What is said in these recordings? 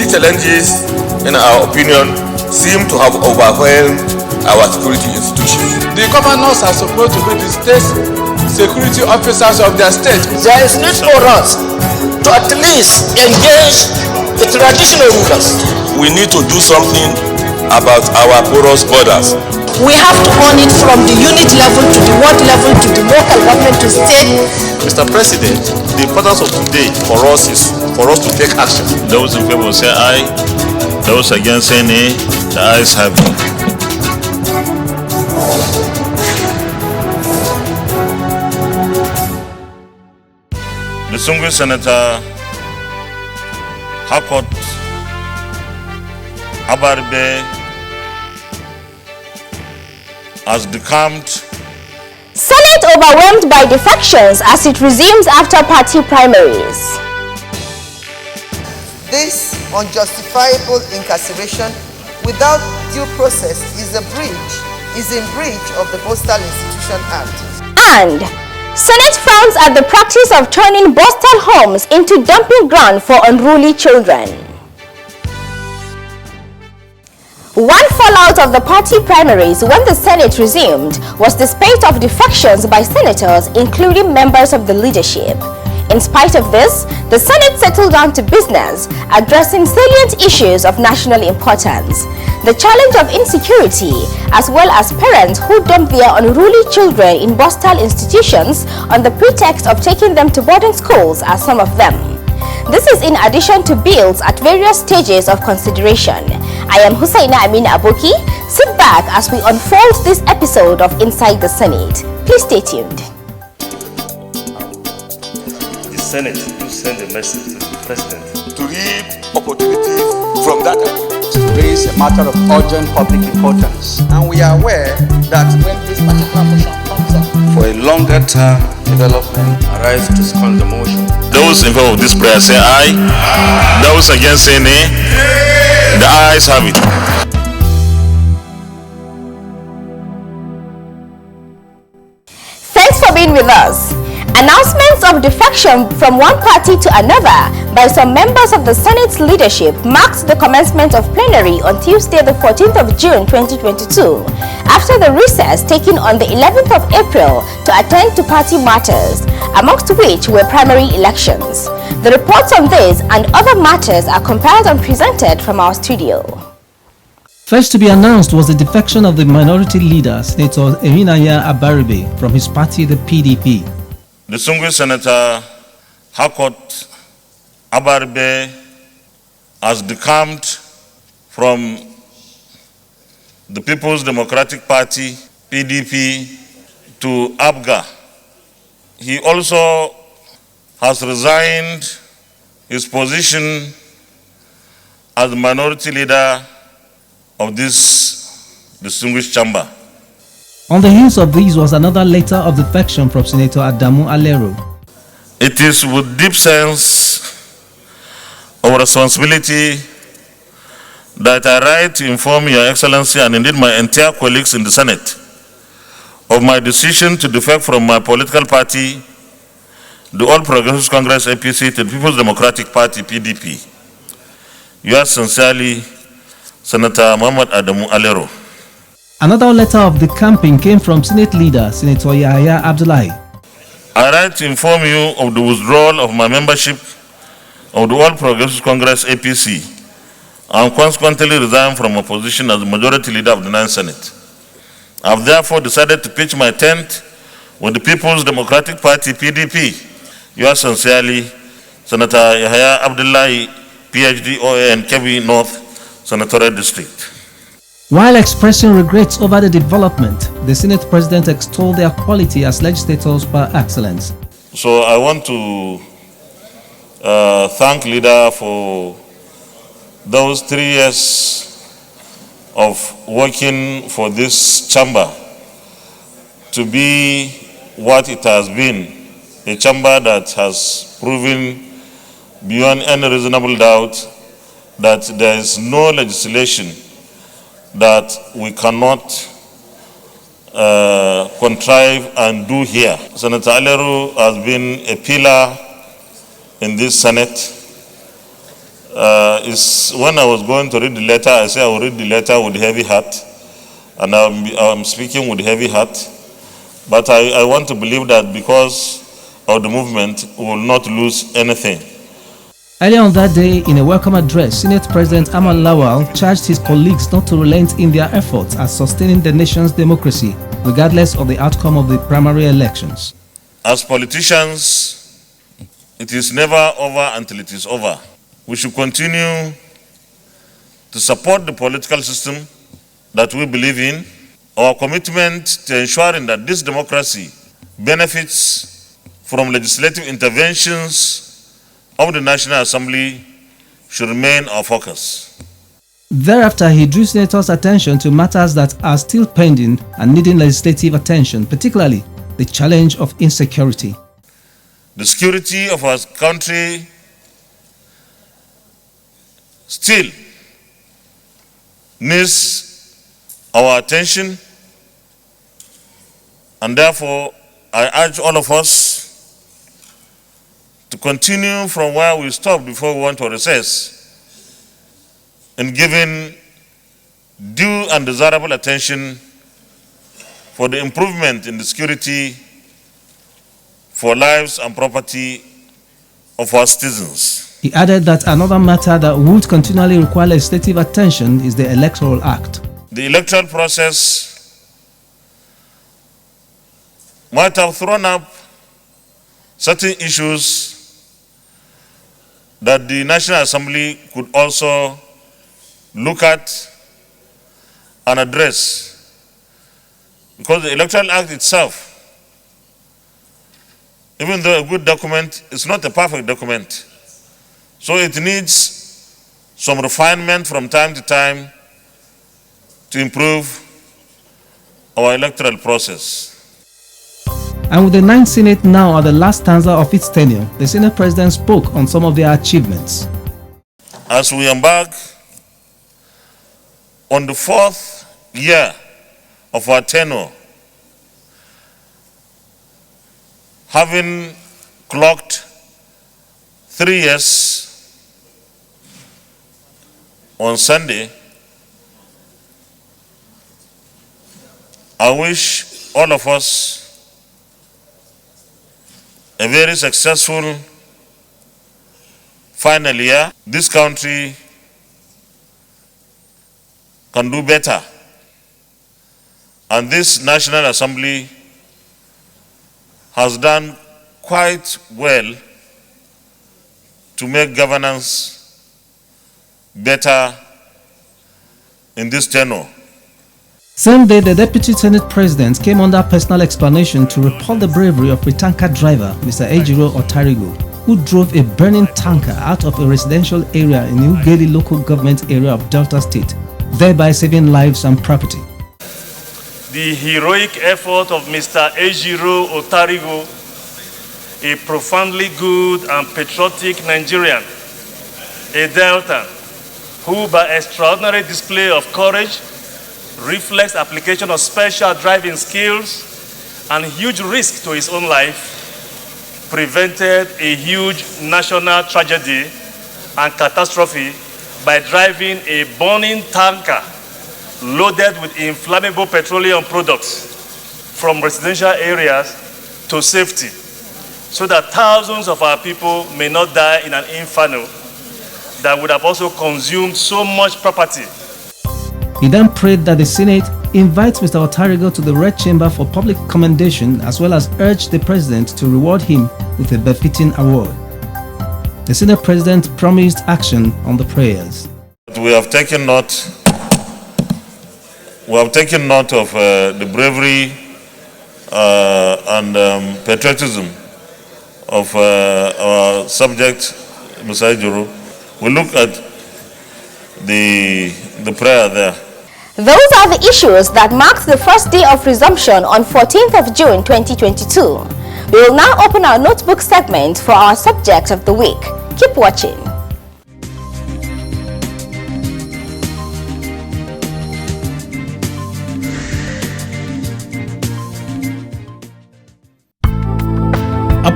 These challenges, in our opinion, seem to have overwhelmed our security institutions. The governors are supposed to be the state security officers of their state. There is need for us to at least engage the traditional rulers. We need to do something about our porous borders. We have to own it from the unit level to the ward level to the local government to state. Mr. President, the importance of today for us is for us to take action. Those in favor say aye. Those against say nay. The ayes have it. Distinguished Senator Harcourt Abarbe has decamped. Senate overwhelmed by defections as it resumes after party primaries. This unjustifiable incarceration without due process is in breach of the Borstal Institution Act. And Senate frowns at the practice of turning borstal homes into dumping ground for unruly children. One fallout of the party primaries when the Senate resumed was the spate of defections by senators, including members of the leadership. In spite of this, the Senate settled down to business, addressing salient issues of national importance. The challenge of insecurity, as well as parents who dump their unruly children in borstal institutions on the pretext of taking them to boarding schools, are some of them. This is in addition to bills at various stages of consideration. I am Hussaina Amina Aboki. Sit back as we unfold this episode of Inside the Senate. Please stay tuned. The Senate will send a message to the President to reap opportunities from that. To raise a matter of urgent public importance. And we are aware that when this particular motion comes up for a longer term development, arise to second the motion. Those in favor of this prayer say aye. Those against say nay. The ayes have it. Thanks for being with us. Announcements of defection from one party to another by some members of the Senate's leadership marked the commencement of plenary on Tuesday, the 14th of June 2022, after the recess taken on the 11th of April to attend to party matters, amongst which were primary elections. The reports on this and other matters are compiled and presented from our studio. First to be announced was the defection of the minority leader, Senator Erinaya Abaribe, from his party, the PDP. Distinguished Senator Harcourt Abarbe has decamped from the People's Democratic Party, PDP, to ABGA. He also has resigned his position as the minority leader of this distinguished chamber. On the heels of these was another letter of defection from Senator Adamu Alero. It is with deep sense of responsibility that I write to inform Your Excellency and indeed my entire colleagues in the Senate of my decision to defect from my political party, the All Progressives Congress APC, to the People's Democratic Party PDP. Yours sincerely, Senator Muhammad Adamu Alero. Another letter of decamping came from Senate leader, Senator Yahya Abdullahi. I write to inform you of the withdrawal of my membership of the All Progressives Congress APC and consequently resign from my position as the majority leader of the 9th Senate. I have therefore decided to pitch my tent with the People's Democratic Party PDP. Yours sincerely, Senator Yahya Abdullahi, PhD, OAN, Kebbi North Senatorial District. While expressing regrets over the development, the Senate President extolled their quality as legislators par excellence. So I want to thank leader for those 3 years of working for this chamber to be what it has been, a chamber that has proven beyond any reasonable doubt that there is no legislation that we cannot contrive and do here. Senator Aleru has been a pillar in this Senate. is when I was going to read the letter, I said I will read the letter with heavy heart, and I'm speaking with heavy heart. But I want to believe that because of the movement, we will not lose anything. Earlier on that day, in a welcome address, Senate President Ahmad Lawal charged his colleagues not to relent in their efforts at sustaining the nation's democracy, regardless of the outcome of the primary elections. As politicians, it is never over until it is over. We should continue to support the political system that we believe in. Our commitment to ensuring that this democracy benefits from legislative interventions of the National Assembly should remain our focus. Thereafter, he drew senators' attention to matters that are still pending and needing legislative attention, particularly the challenge of insecurity. The security of our country still needs our attention, and therefore I urge all of us to continue from where we stopped before we went to recess in giving due and desirable attention for the improvement in the security for lives and property of our citizens. He added that another matter that would continually require legislative attention is the Electoral Act. The electoral process might have thrown up certain issues that the National Assembly could also look at and address, because the Electoral Act itself, even though a good document, is not a perfect document. So it needs some refinement from time to time to improve our electoral process. And with the 9th Senate now at the last stanza of its tenure, the Senate President spoke on some of their achievements. As we embark on the 4th year of our tenure, having clocked 3 years on Sunday, I wish all of us a very successful final year. This country can do better, and this National Assembly has done quite well to make governance better in this tenure. Same day, the Deputy Senate President came under personal explanation to report the bravery of tanker driver Mr. Ejiro Otarigo, who drove a burning tanker out of a residential area in the Ugeli local government area of Delta State, thereby saving lives and property. The heroic effort of Mr. Ejiro Otarigo, a profoundly good and patriotic Nigerian, a Deltan, who by extraordinary display of courage, reflex application of special driving skills, and huge risk to his own life, prevented a huge national tragedy and catastrophe by driving a burning tanker loaded with inflammable petroleum products from residential areas to safety, so that thousands of our people may not die in an inferno that would have also consumed so much property. He then prayed that the Senate invites Mr. Otarigo to the Red Chamber for public commendation, as well as urged the President to reward him with a befitting award. The Senate President promised action on the prayers. We have taken note of the bravery and patriotism of our subject, Mr. Ejiro. We look at the prayer there. Those are the issues that marked the first day of resumption on 14th of June 2022. We will now open our notebook segment for our subject of the week. Keep watching.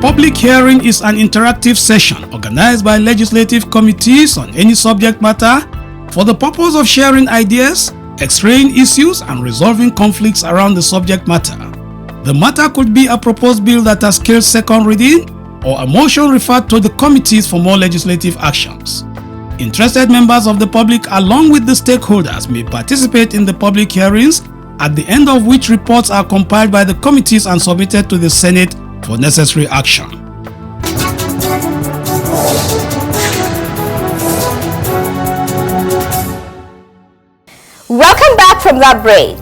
public hearing is an interactive session organized by legislative committees on any subject matter for the purpose of sharing ideas, x-raying issues, and resolving conflicts around the subject matter. The matter could be a proposed bill that has scaled second reading or a motion referred to the committees for more legislative actions. Interested members of the public along with the stakeholders may participate in the public hearings, at the end of which reports are compiled by the committees and submitted to the Senate for necessary action. Welcome back from that break.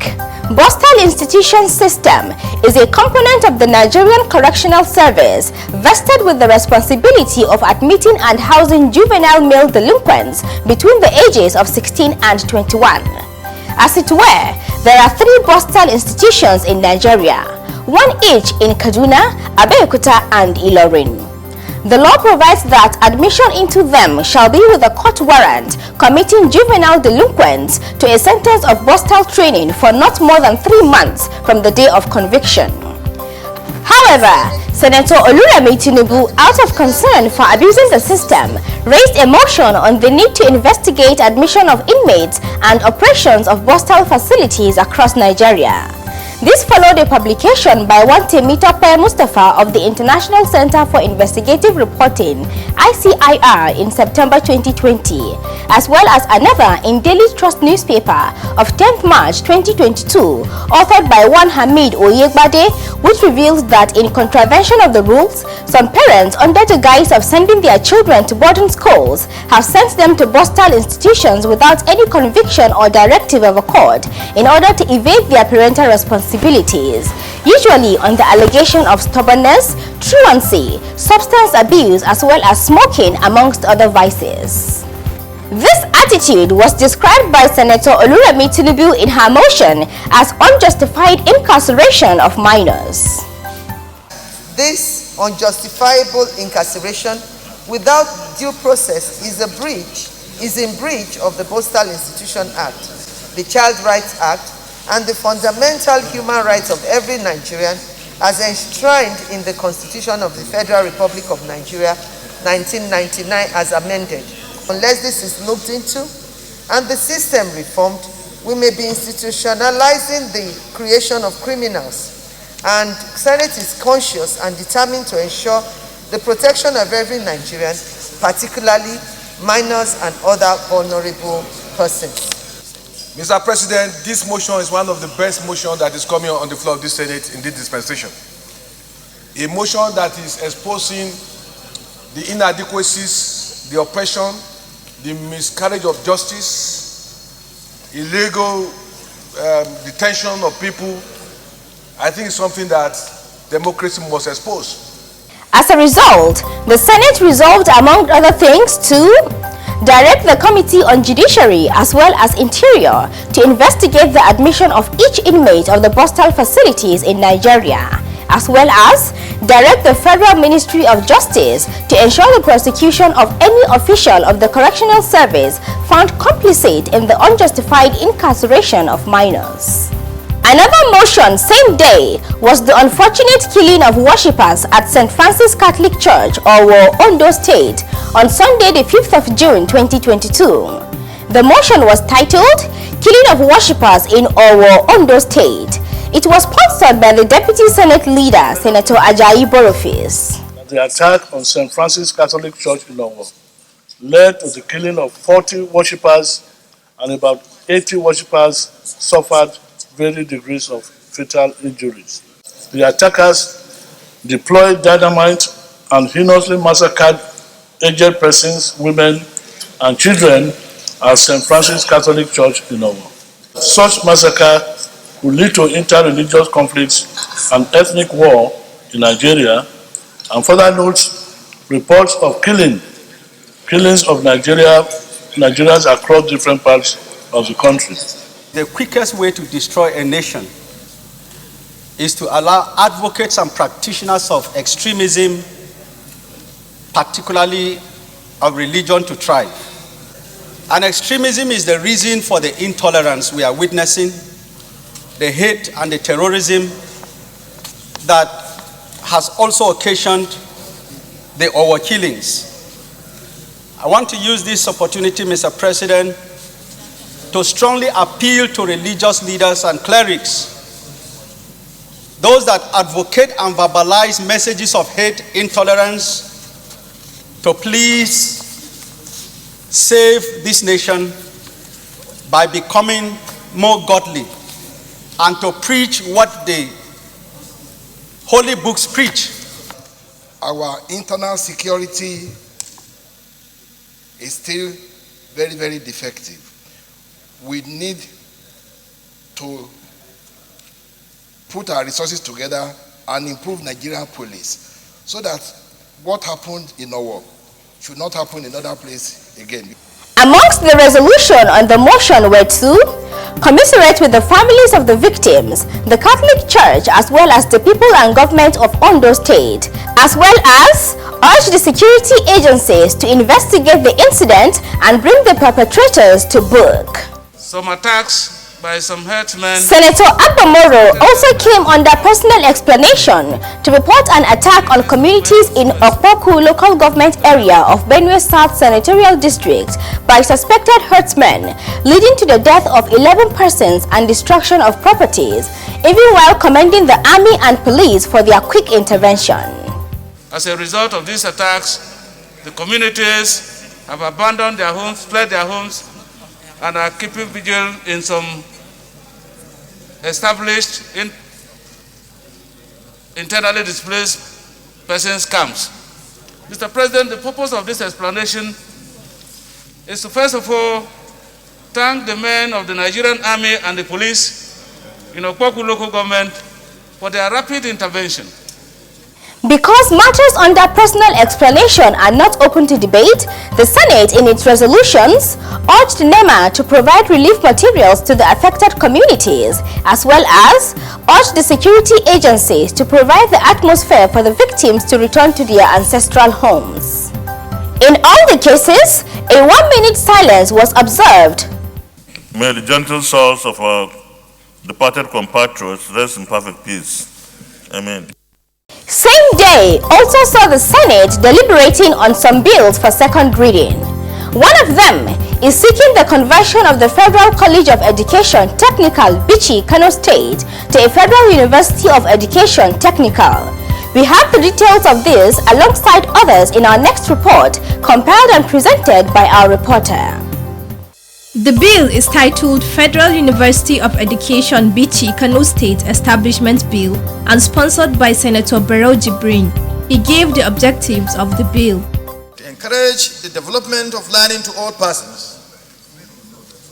Borstal Institution System is a component of the Nigerian Correctional Service vested with the responsibility of admitting and housing juvenile male delinquents between the ages of 16 and 21. As it were, there are 3 Borstal institutions in Nigeria, one each in Kaduna, Abeokuta, and Ilorin. The law provides that admission into them shall be with a court warrant committing juvenile delinquents to a sentence of borstal training for not more than 3 months from the day of conviction. However, Senator Oluremi Tinubu, out of concern for abusing the system, raised a motion on the need to investigate admission of inmates and operations of borstal facilities across Nigeria. This followed a publication by one Temitope Mustafa of the International Center for Investigative Reporting (ICIR) in September 2020, as well as another in Daily Trust newspaper of 10th March 2022, authored by one Hamid Oyegbade, which reveals that in contravention of the rules, some parents, under the guise of sending their children to boarding schools, have sent them to borstal institutions without any conviction or directive of a court in order to evade their parental responsibilities, usually on the allegation of stubbornness, truancy, substance abuse, as well as smoking, amongst other vices. This attitude was described by Senator Oluremi Tinubu in her motion as unjustified incarceration of minors. This unjustifiable incarceration without due process is in breach of the Borstal Institution Act, the Child Rights Act, and the fundamental human rights of every Nigerian as enshrined in the Constitution of the Federal Republic of Nigeria, 1999, as amended. Unless this is looked into and the system reformed, we may be institutionalizing the creation of criminals. And Senate is conscious and determined to ensure the protection of every Nigerian, particularly minors and other vulnerable persons. Mr. President, this motion is one of the best motions that is coming on the floor of this Senate in this dispensation. A motion that is exposing the inadequacies, the oppression, the miscarriage of justice, illegal detention of people. I think it's something that democracy must expose. As a result, the Senate resolved, among other things, to direct the Committee on Judiciary as well as Interior to investigate the admission of each inmate of the borstal facilities in Nigeria, as well as direct the Federal Ministry of Justice to ensure the prosecution of any official of the Correctional Service found complicit in the unjustified incarceration of minors. Another motion same day was the unfortunate killing of worshippers at St. Francis Catholic Church, Owo, Ondo State, on Sunday the 5th of June 2022. The motion was titled, Killing of Worshippers in Owo, Ondo State. It was sponsored by the Deputy Senate Leader, Senator Ajayi Boroface. The attack on St. Francis Catholic Church in Owo led to the killing of 40 worshippers, and about 80 worshippers suffered varying degrees of fatal injuries. The attackers deployed dynamite and heinously massacred aged persons, women, and children at St. Francis Catholic Church in Owo. Such massacre could lead to inter-religious conflicts and ethnic war in Nigeria, and further notes reports of killings of Nigerians across different parts of the country. The quickest way to destroy a nation is to allow advocates and practitioners of extremism, particularly of religion, to thrive. And extremism is the reason for the intolerance we are witnessing, the hate and the terrorism that has also occasioned the Owo killings. I want to use this opportunity, Mr. President, to strongly appeal to religious leaders and clerics, those that advocate and verbalize messages of hate, intolerance, to please save this nation by becoming more godly and to preach what the holy books preach. Our internal security is still very, very defective. We need to put our resources together and improve Nigerian police so that what happened in Owo should not happen in other places again. Amongst the resolution on the motion were to commiserate with the families of the victims, the Catholic Church, as well as the people and government of Ondo State, as well as urge the security agencies to investigate the incident and bring the perpetrators to book. Some attacks by some herdsmen. Senator Abamoro also came under personal explanation to report an attack on communities in Okpoku local government area of Benue South Senatorial District by suspected herdsmen, leading to the death of 11 persons and destruction of properties, even while commending the army and police for their quick intervention. As a result of these attacks, the communities have abandoned their homes, fled their homes, and are keeping vigil in some established internally displaced persons camps. Mr. President, the purpose of this explanation is to first of all thank the men of the Nigerian Army and the police in Okpoku local government for their rapid intervention. Because matters under personal explanation are not open to debate, the Senate in its resolutions urged NEMA to provide relief materials to the affected communities, as well as urged the security agencies to provide the atmosphere for the victims to return to their ancestral homes. In all the cases, a 1-minute silence was observed. May the gentle souls of our departed compatriots rest in perfect peace. Amen. Same day also saw the Senate deliberating on some bills for second reading. One of them is seeking the conversion of the Federal College of Education Technical, Bichi, Kano State to a Federal University of Education Technical. We have the details of this alongside others in our next report, compiled and presented by our reporter. The bill is titled Federal University of Education Bichi Kano State Establishment Bill and sponsored by Senator Barrow Jibrin. He gave the objectives of the bill. To encourage the development of learning to all persons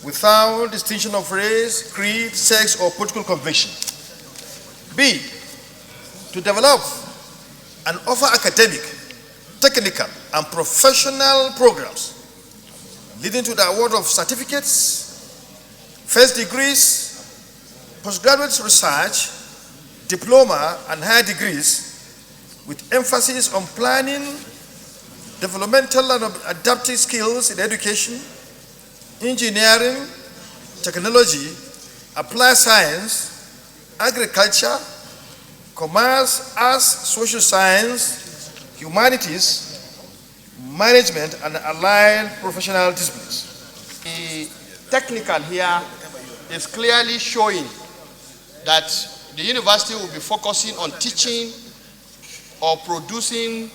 without distinction of race, creed, sex, or political conviction. B. To develop and offer academic, technical, and professional programs leading to the award of certificates, first degrees, postgraduate research, diploma, and higher degrees, with emphasis on planning, developmental and adaptive skills in education, engineering, technology, applied science, agriculture, commerce, arts, social science, humanities, management, and allied professional disciplines. The technical here is clearly showing that the university will be focusing on teaching or producing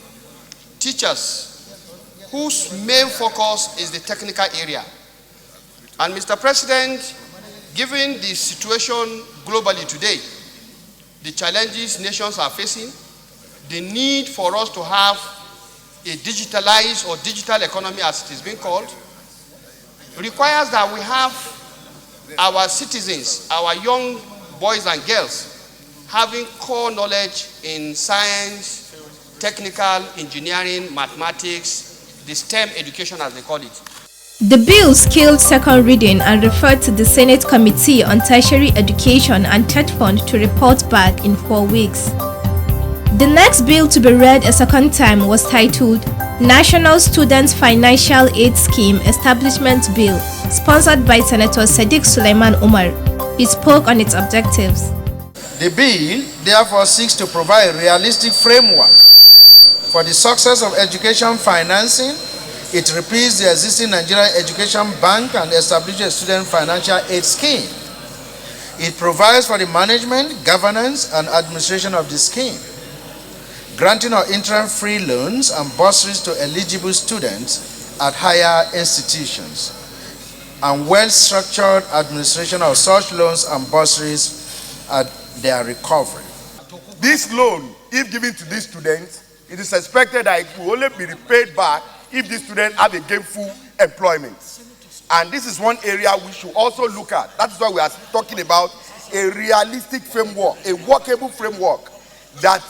teachers whose main focus is the technical area. And Mr. President, given the situation globally today, the challenges nations are facing, the need for us to have a digitalized or digital economy, as it is being called, requires that we have our citizens, our young boys and girls, having core knowledge in science, technical, engineering, mathematics, the STEM education as they call it. The bill scaled second reading and referred to the Senate Committee on Tertiary Education and TED Fund to report back in 4 weeks. The next bill to be read a second time was titled National Students Financial Aid Scheme Establishment Bill, sponsored by Senator Sadiq Suleiman Umar. He spoke on its objectives. The bill therefore seeks to provide a realistic framework For the success of education financing, it repeats the existing Nigerian Education Bank and establishes a student financial aid scheme. It provides for the management, governance, and administration of the scheme, granting or interest-free loans and bursaries to eligible students at higher institutions, and well-structured administration of such loans and bursaries at their recovery. This loan, if given to these students, it is expected that it will only be repaid back if the student have a gainful employment. And this is one area we should also look at. That is why we are talking about a realistic framework, a workable framework that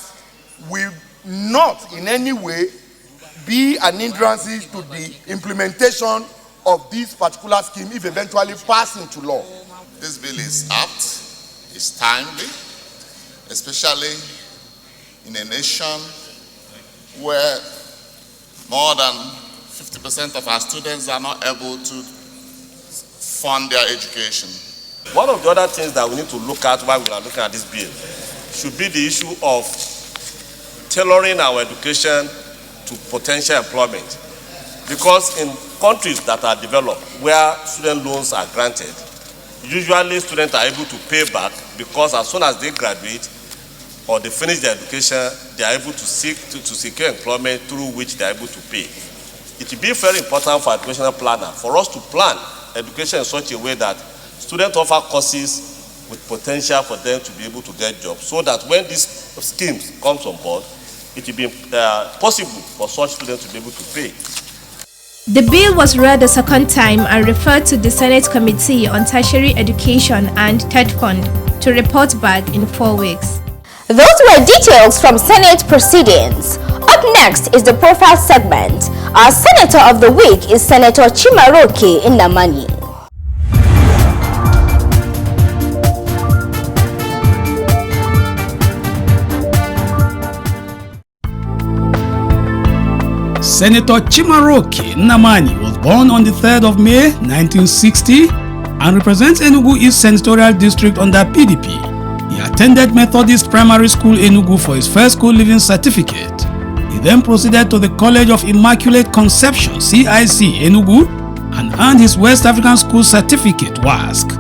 will not in any way be an hindrance to the implementation of this particular scheme if eventually passed into law. This bill is apt, it's timely, especially in a nation where more than 50% of our students are not able to fund their education. One of the other things that we need to look at while we are looking at this bill should be the issue of tailoring our education to potential employment. Because in countries that are developed, where student loans are granted, usually students are able to pay back because as soon as they graduate or they finish their education, they are able to secure employment through which they are able to pay. It will be very important for educational planner for us to plan education in such a way that students offer courses with potential for them to be able to get jobs, so that when these schemes comes on board, it will be possible for such students to be able to pay. The bill was read a second time and referred to the Senate Committee on Tertiary Education and Third Fund to report back in 4 weeks. Those were details from Senate proceedings. Up next is the profile segment. Our Senator of the Week is Senator Chimaroke Nnamani. Senator Chimaroke Nnamani was born on the 3rd of May 1960 and represents Enugu East Senatorial District under PDP. He attended Methodist Primary School Enugu for his first school leaving certificate. He then proceeded to the College of Immaculate Conception CIC Enugu and earned his West African School Certificate WASC.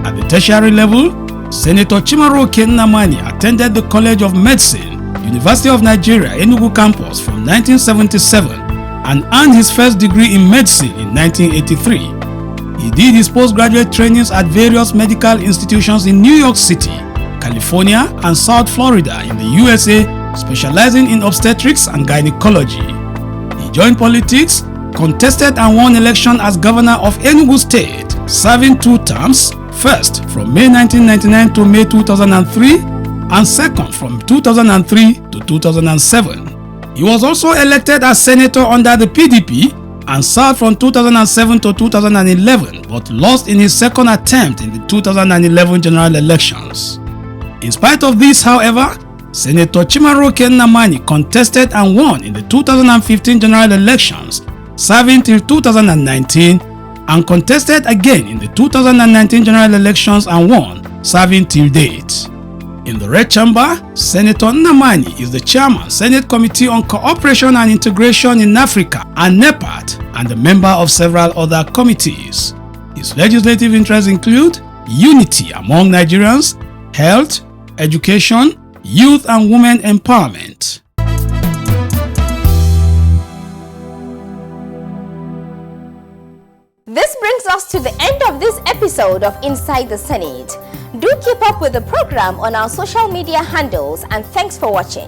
At the tertiary level, Senator Chimaroke Nnamani attended the College of Medicine, University of Nigeria Enugu campus from 1977 and earned his first degree in medicine in 1983. He did his postgraduate trainings at various medical institutions in New York City, California, and South Florida in the USA, specializing in obstetrics and gynecology. He joined politics, contested and won election as governor of Enugu State, serving 2 terms, first from May 1999 to May 2003, and second from 2003 to 2007. He was also elected as senator under the PDP and served from 2007 to 2011, but lost in his second attempt in the 2011 general elections. In spite of this, however, Senator Chimaroke Nnamani contested and won in the 2015 general elections, serving till 2019, and contested again in the 2019 general elections and won, serving till date. In the Red Chamber, Senator Nnamani is the chairman, Senate Committee on Cooperation and Integration in Africa and NEPAT, and a member of several other committees. His legislative interests include unity among Nigerians, health, education, youth and women empowerment. This brings us to the end of this episode of Inside the Senate. Do keep up with the program on our social media handles, and thanks for watching.